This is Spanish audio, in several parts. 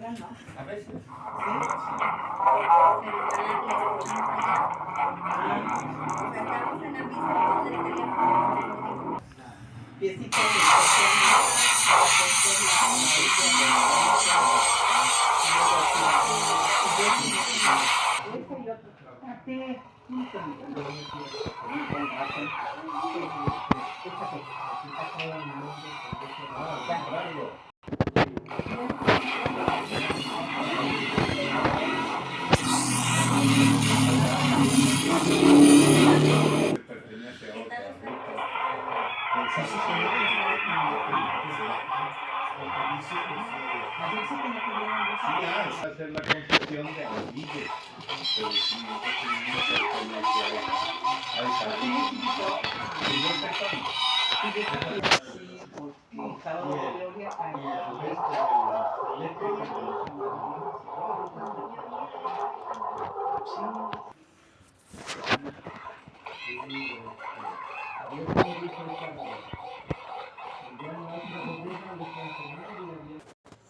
entran, ¿no? A veces. Sí. Sí. Pero igual la ponemos allá. O sea, estamos en la misma con el teléfono. Piecita de Pertenece a ¿Qué otra tal está? ruta. Sí, hacer la concesión de Anguille, pero sí, no pertenece a esa ruta. Y no sé cómo. Y el resto de las eléctricas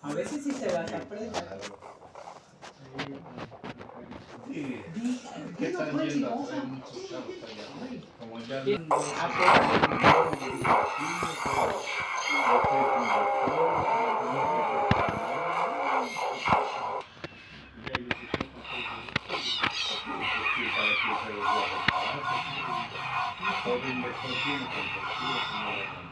a veces sí se las aprende. Sí, que están yendo a traer muchos carros allá. Como ya todo inversor tiene que invertir,